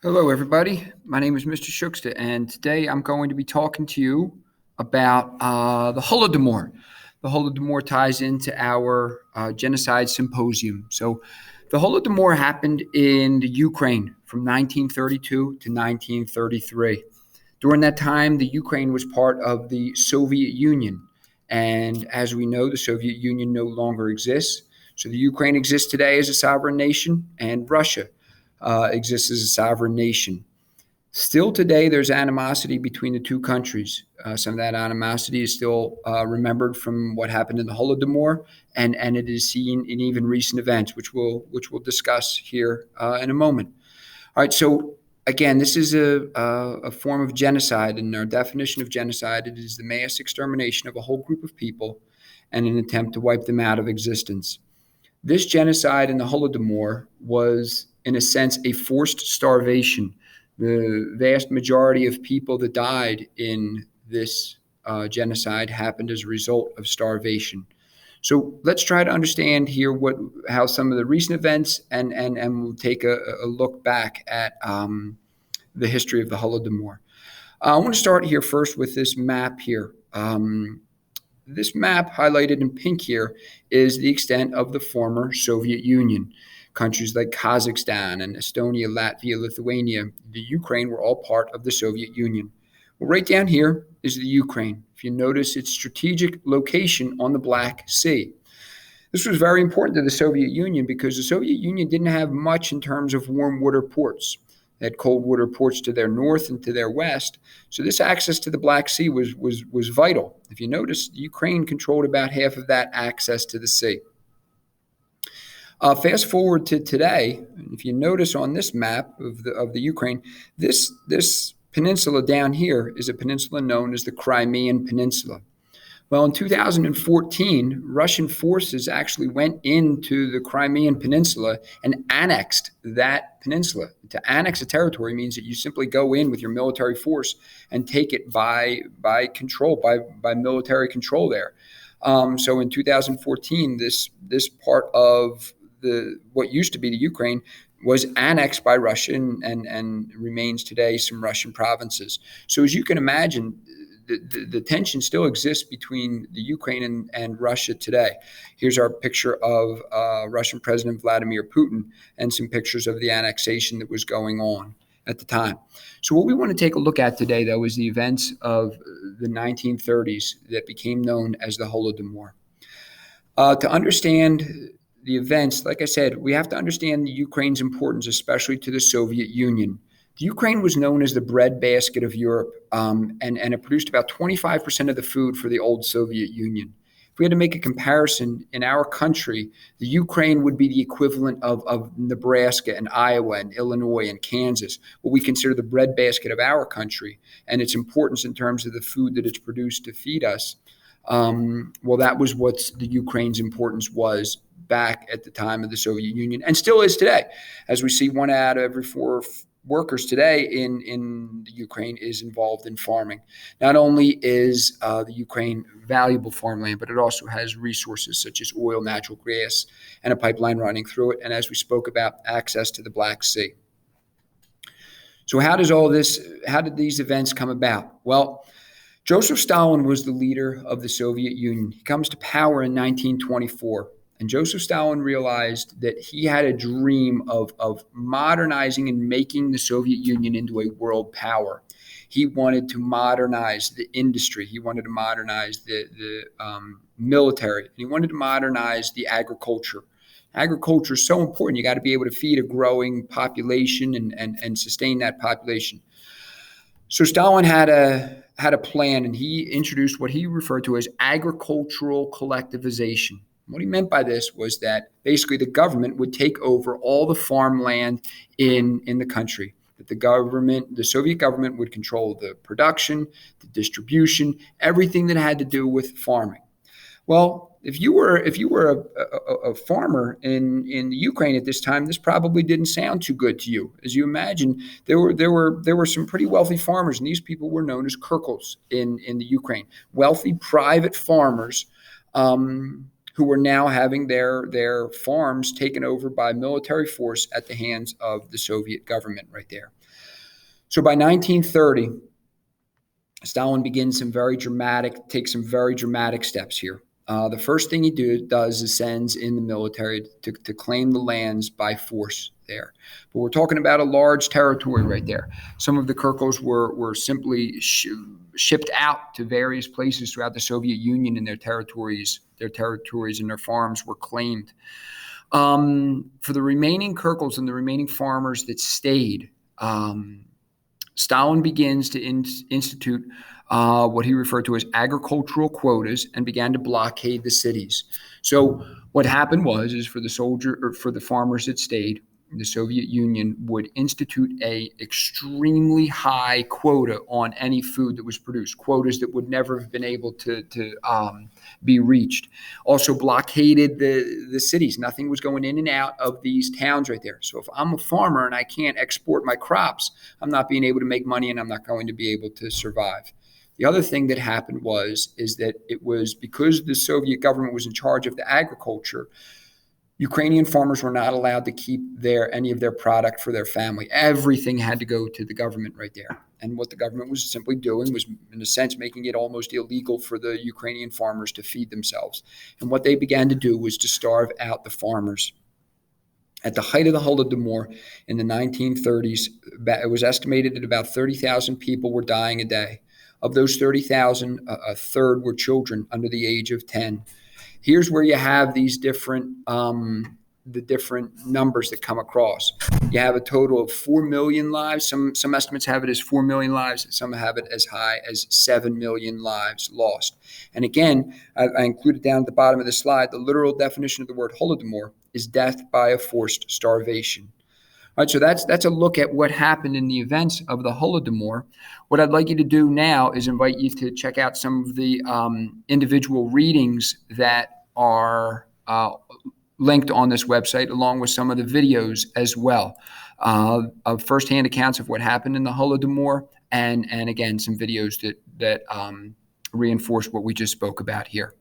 Hello, everybody. My name is Mr. Shooksta, and today I'm going to be talking to you about the Holodomor. The Holodomor ties into our genocide symposium. So, the Holodomor happened in the Ukraine from 1932 to 1933. During that time, the Ukraine was part of the Soviet Union. And as we know, the Soviet Union no longer exists. So, the Ukraine exists today as a sovereign nation, and Russia exists as a sovereign nation. Still today, there's animosity between the two countries. Some of that animosity is still remembered from what happened in the Holodomor, and it is seen in even recent events, which we'll discuss here in a moment. All right, so again, this is a form of genocide, and our definition of genocide it is the mass extermination of a whole group of people and an attempt to wipe them out of existence. This genocide in the Holodomor was, in a sense, a forced starvation. The vast majority of people that died in this genocide happened as a result of starvation. So let's try to understand here how some of the recent events and we'll take a look back at the history of the Holodomor. I want to start here first with this map here. This map highlighted in pink here is the extent of the former Soviet Union. Countries like Kazakhstan and Estonia, Latvia, Lithuania, the Ukraine were all part of the Soviet Union. Well, right down here is the Ukraine. If you notice its strategic location on the Black Sea. This was very important to the Soviet Union because the Soviet Union didn't have much in terms of warm water ports. They had cold water ports to their north and to their west. So this access to the Black Sea was vital. If you notice, Ukraine controlled about half of that access to the sea. Fast forward to today, if you notice on this map of the Ukraine, this peninsula down here is a peninsula known as the Crimean Peninsula. Well, in 2014, Russian forces actually went into the Crimean Peninsula and annexed that peninsula. To annex a territory means that you simply go in with your military force and take it by control, by military control there. So in 2014, this part of what used to be the Ukraine was annexed by Russia and remains today some Russian provinces. So as you can imagine, the tension still exists between the Ukraine and Russia today. Here's our picture of Russian President Vladimir Putin and some pictures of the annexation that was going on at the time. So what we want to take a look at today, though, is the events of the 1930s that became known as the Holodomor. To understand the events, like I said, we have to understand Ukraine's importance, especially to the Soviet Union. The Ukraine was known as the breadbasket of Europe, and it produced about 25% of the food for the old Soviet Union. If we had to make a comparison in our country, the Ukraine would be the equivalent of Nebraska and Iowa and Illinois and Kansas, what we consider the breadbasket of our country, and its importance in terms of the food that it's produced to feed us. Well, that was what the Ukraine's importance was back at the time of the Soviet Union, and still is today, as we see 1 out of every 4 workers today in the Ukraine is involved in farming. Not only is the Ukraine valuable farmland, but it also has resources such as oil, natural gas, and a pipeline running through it. And as we spoke about, access to the Black Sea. So how did these events come about? Well, Joseph Stalin was the leader of the Soviet Union. He comes to power in 1924. And Joseph Stalin realized that he had a dream of modernizing and making the Soviet Union into a world power. He wanted to modernize the industry. He wanted to modernize the military. And he wanted to modernize the agriculture. Agriculture is so important. You got to be able to feed a growing population and sustain that population. So Stalin had a plan, and he introduced what he referred to as agricultural collectivization. What he meant by this was that basically the government would take over all the farmland in the country. That the Soviet government would control the production, the distribution, everything that had to do with farming. Well, if you were a farmer in the Ukraine at this time, this probably didn't sound too good to you. As you imagine, there were some pretty wealthy farmers, and these people were known as kurkels in the Ukraine, wealthy private farmers. who were now having their farms taken over by military force at the hands of the Soviet government right there. So by 1930, Stalin begins takes some very dramatic steps here. The first thing he does is sends in the military to claim the lands by force there. But we're talking about a large territory right there. Some of the Kirkles were simply shipped out to various places throughout the Soviet Union, and their territories and their farms were claimed. For the remaining Kirkles and the remaining farmers that stayed, Stalin begins to institute what he referred to as agricultural quotas and began to blockade the cities. So what happened is for the farmers that stayed, the Soviet Union would institute a extremely high quota on any food that was produced, quotas that would never have been able to be reached. Also blockaded the cities. Nothing was going in and out of these towns right there. So if I'm a farmer and I can't export my crops, I'm not being able to make money and I'm not going to be able to survive. The other thing that happened is that it was because the Soviet government was in charge of the agriculture, Ukrainian farmers were not allowed to keep any of their product for their family. Everything had to go to the government right there. And what the government was simply doing was, in a sense, making it almost illegal for the Ukrainian farmers to feed themselves. And what they began to do was to starve out the farmers. At the height of the Holodomor in the 1930s, it was estimated that about 30,000 people were dying a day. Of those 30,000, a third were children under the age of 10. Here's where you have these different numbers that come across. You have a total of 4 million lives. Some estimates have it as 4 million lives. Some have it as high as 7 million lives lost. And again, I included down at the bottom of the slide, the literal definition of the word Holodomor is death by a forced starvation. All right, so that's a look at what happened in the events of the Holodomor. What I'd like you to do now is invite you to check out some of the individual readings that are linked on this website, along with some of the videos as well, of firsthand accounts of what happened in the Holodomor, and again, some videos that reinforce what we just spoke about here.